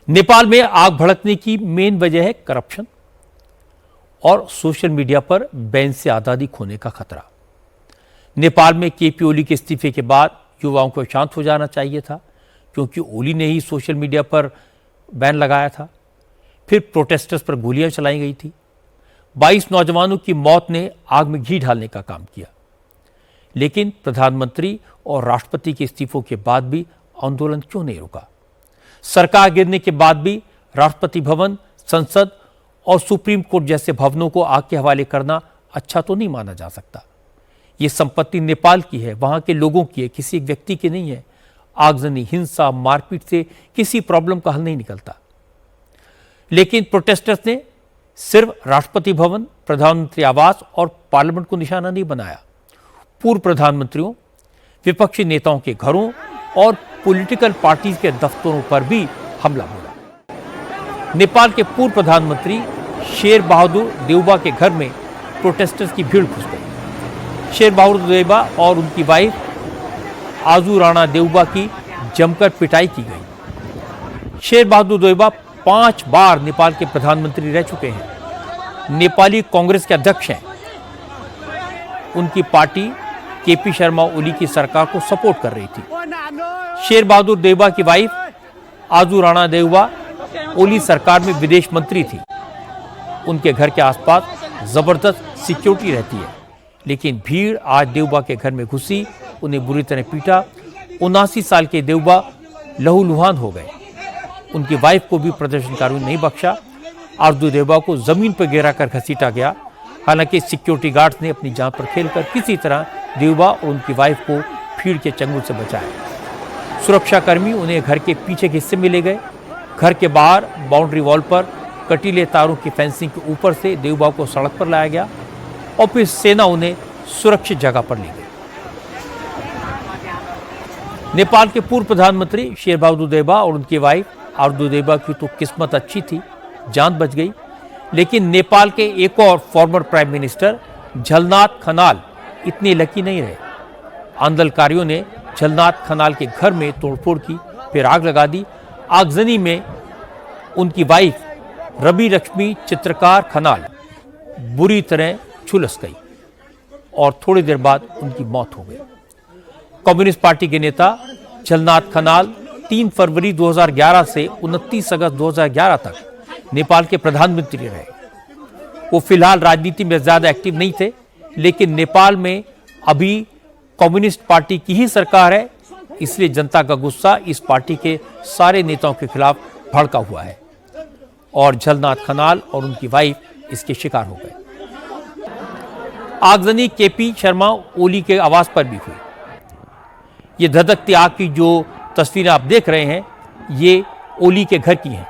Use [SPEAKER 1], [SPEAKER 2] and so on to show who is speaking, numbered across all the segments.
[SPEAKER 1] नेपाल में आग भड़कने की मेन वजह है करप्शन और सोशल मीडिया पर बैन से आज़ादी खोने का खतरा। नेपाल में केपी ओली के इस्तीफे के बाद युवाओं को शांत हो जाना चाहिए था, क्योंकि ओली ने ही सोशल मीडिया पर बैन लगाया था। फिर प्रोटेस्टर्स पर गोलियां चलाई गई थी। 22 नौजवानों की मौत ने आग में घी डालने का काम किया। लेकिन प्रधानमंत्री और राष्ट्रपति के इस्तीफों के बाद भी आंदोलन क्यों नहीं रुका? सरकार गिरने के बाद भी राष्ट्रपति भवन, संसद और सुप्रीम कोर्ट जैसे भवनों को आग के हवाले करना अच्छा तो नहीं माना जा सकता। ये संपत्ति नेपाल की है, वहां के लोगों की है, किसी एक व्यक्ति की नहीं है। आगजनी, हिंसा, मारपीट से किसी प्रॉब्लम का हल नहीं निकलता। लेकिन प्रोटेस्टर्स ने सिर्फ राष्ट्रपति भवन, प्रधानमंत्री आवास और पार्लियामेंट को निशाना नहीं बनाया। पूर्व प्रधानमंत्रियों, विपक्षी नेताओं के घरों और पॉलिटिकल पार्टीज के दफ्तरों पर भी हमला बोला। नेपाल के पूर्व प्रधानमंत्री शेर बहादुर देउबा के घर में प्रोटेस्टर्स की भीड़ घुस गई। शेर बहादुर देउबा और उनकी वाइफ आजू राणा देउबा की जमकर पिटाई की गई। शेर बहादुर देउबा 5 बार नेपाल के प्रधानमंत्री रह चुके हैं, नेपाली कांग्रेस के अध्यक्ष हैं। उनकी पार्टी केपी शर्मा ओली की सरकार को सपोर्ट कर रही थी। शेर बहादुर देउबा की वाइफ आजू राणा देउबा ओली सरकार में विदेश मंत्री थी। उनके घर के आसपास जबरदस्त सिक्योरिटी रहती है, लेकिन भीड़ आज देउबा के घर में घुसी, उन्हें बुरी तरह पीटा। 79 साल के देउबा लहूलुहान हो गए। उनकी वाइफ को भी प्रदर्शनकारियों ने नहीं बख्शा। आजू देउबा को जमीन पर गिरा कर घसीटा गया। हालांकि सिक्योरिटी गार्ड्स ने अपनी जान पर खेलकर किसी तरह देउबा और उनकी वाइफ को भीड़ के चंगुल से बचाया। सुरक्षाकर्मी उन्हें घर के पीछे के हिस्से में ले गए। घर के बाहर बाउंड्री वॉल पर कटीले तारों की फेंसिंग के ऊपर से देउबा को सड़क पर लाया गया और फिर सेना उन्हें सुरक्षित जगह पर ले गई। नेपाल के पूर्व प्रधानमंत्री शेर बहादुर देउबा और उनकी वाइफ आजू देउबा की तो किस्मत अच्छी थी, जान बच गई। लेकिन नेपाल के एक और former prime minister Jhalanath Khanal इतने लकी नहीं रहे। आंदोलनकारियों ने झलनाथ खनाल के घर में तोड़फोड़ की, फिर आग लगा दी। आगजनी में उनकी वाइफ रवि लक्ष्मी चित्रकार खनाल बुरी तरह झुलस गई और थोड़ी देर बाद उनकी मौत हो गई। कम्युनिस्ट पार्टी के नेता झलनाथ खनाल 3 फरवरी 2011 से 29 अगस्त 2011 तक नेपाल के प्रधानमंत्री रहे। वो फिलहाल राजनीति में ज्यादा एक्टिव नहीं थे, लेकिन नेपाल में अभी कम्युनिस्ट पार्टी की ही सरकार है, इसलिए जनता का गुस्सा इस पार्टी के सारे नेताओं के खिलाफ भड़का हुआ है और झलनाथ खनाल और उनकी वाइफ इसके शिकार हो गए। आगजनी केपी शर्मा ओली के आवास पर भी हुई। ये धधकती आग की जो तस्वीरें आप देख रहे हैं, ये ओली के घर की हैं।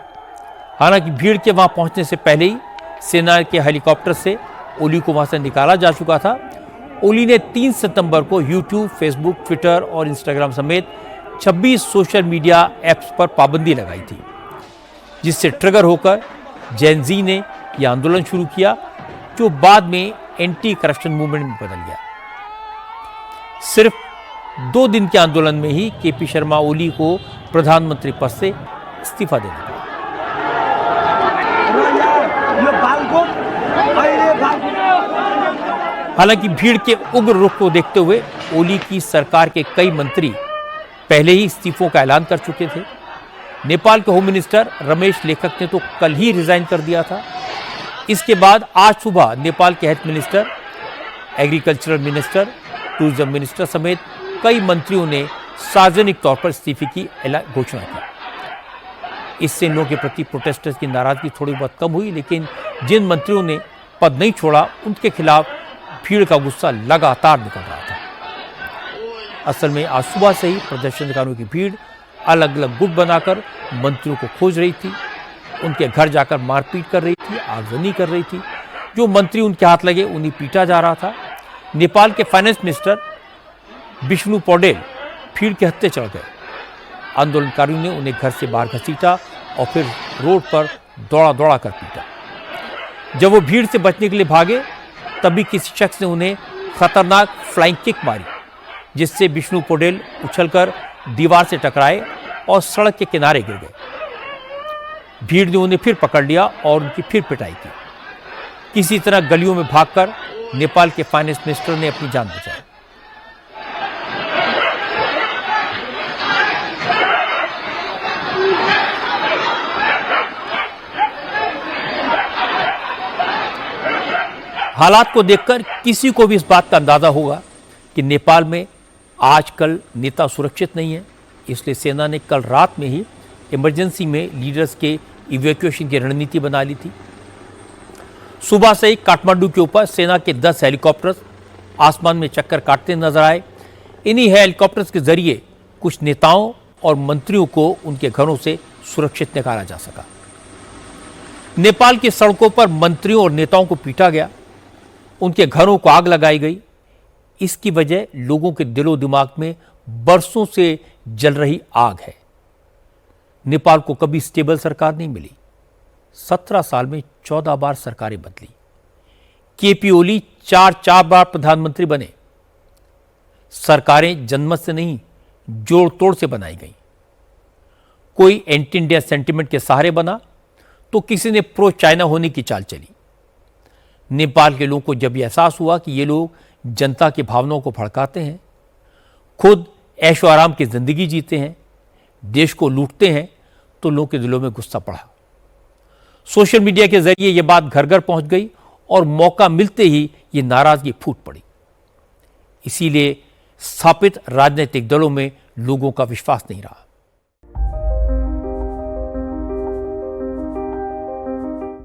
[SPEAKER 1] हालांकि भीड़ के वहां पहुंचने से पहले ही सेना के हेलीकॉप्टर से ओली को वहां से निकाला जा चुका था। ओली ने 3 सितंबर को यूट्यूब, फेसबुक, ट्विटर और इंस्टाग्राम समेत 26 सोशल मीडिया ऐप्स पर पाबंदी लगाई थी, जिससे ट्रिगर होकर जेन ज़ी ने यह आंदोलन शुरू किया, जो बाद में एंटी करप्शन मूवमेंट में बदल गया। सिर्फ 2 दिन के आंदोलन में ही केपी शर्मा ओली को प्रधानमंत्री पद से इस्तीफा देना पड़ा। हालांकि भीड़ के उग्र रुख को देखते हुए ओली की सरकार के कई मंत्री पहले ही इस्तीफों का ऐलान कर चुके थे। नेपाल के होम मिनिस्टर रमेश लेखक ने तो कल ही रिजाइन कर दिया था। इसके बाद आज सुबह नेपाल के health minister, agricultural minister, tourism minister समेत कई मंत्रियों ने सार्वजनिक तौर पर इस्तीफे की घोषणा की। इससे इन लोगों के प्रति प्रोटेस्टर्स की नाराजगी थोड़ी बहुत कम हुई, लेकिन जिन मंत्रियों ने पद नहीं छोड़ा उनके खिलाफ भीड़ का गुस्सा लगातार निकल रहा था। असल में आज सुबह से ही प्रदर्शनकारियों की भीड़ अलग अलग गुट बनाकर मंत्रियों को खोज रही थी, उनके घर जाकर मारपीट कर रही थी, आगजनी कर रही थी। जो मंत्री उनके हाथ लगे उन्हें पीटा जा रहा था। नेपाल के फाइनेंस मिनिस्टर विष्णु पौडेल भीड़ के हत्थे चढ़ गए। आंदोलनकारियों ने उन्हें घर से बाहर घसीटा और फिर रोड पर दौड़ा दौड़ा कर पीटा। जब वो भीड़ से बचने के लिए भागे, तभी किसी शख्स ने उन्हें खतरनाक फ्लाइंग किक मारी, जिससे विष्णु पौडेल उछलकर दीवार से टकराए और सड़क के किनारे गिर गए। भीड़ ने उन्हें फिर पकड़ लिया और उनकी फिर पिटाई की। किसी तरह गलियों में भागकर नेपाल के फाइनेंस मिनिस्टर ने अपनी जान बचाई। हालात को देखकर किसी को भी इस बात का अंदाजा होगा कि नेपाल में आजकल नेता सुरक्षित नहीं है। इसलिए सेना ने कल रात में ही इमरजेंसी में लीडर्स के इवैक्यूएशन की रणनीति बना ली थी। सुबह से ही काठमांडू के ऊपर सेना के 10 हेलीकॉप्टर्स आसमान में चक्कर काटते नजर आए। इन्हीं हेलीकॉप्टर्स के जरिए कुछ नेताओं और मंत्रियों को उनके घरों से सुरक्षित निकाला जा सका। नेपाल की सड़कों पर मंत्रियों और नेताओं को पीटा गया, उनके घरों को आग लगाई गई। इसकी वजह लोगों के दिलो दिमाग में बरसों से जल रही आग है। नेपाल को कभी स्टेबल सरकार नहीं मिली। 17 साल में 14 बार सरकारें बदली। केपी ओली 4 बार प्रधानमंत्री बने। सरकारें जनमत से नहीं, जोड़ तोड़ से बनाई गई। कोई एंटी इंडिया सेंटिमेंट के सहारे बना तो किसी ने प्रो चाइना होने की चाल चली। नेपाल के लोगों को जब यह एहसास हुआ कि ये लोग जनता की भावनाओं को भड़काते हैं, खुद ऐशो आराम की जिंदगी जीते हैं, देश को लूटते हैं, तो लोगों के दिलों में गुस्सा बढ़ा। सोशल मीडिया के जरिए यह बात घर घर पहुंच गई और मौका मिलते ही ये नाराजगी फूट पड़ी। इसीलिए स्थापित राजनीतिक दलों में लोगों का विश्वास नहीं रहा।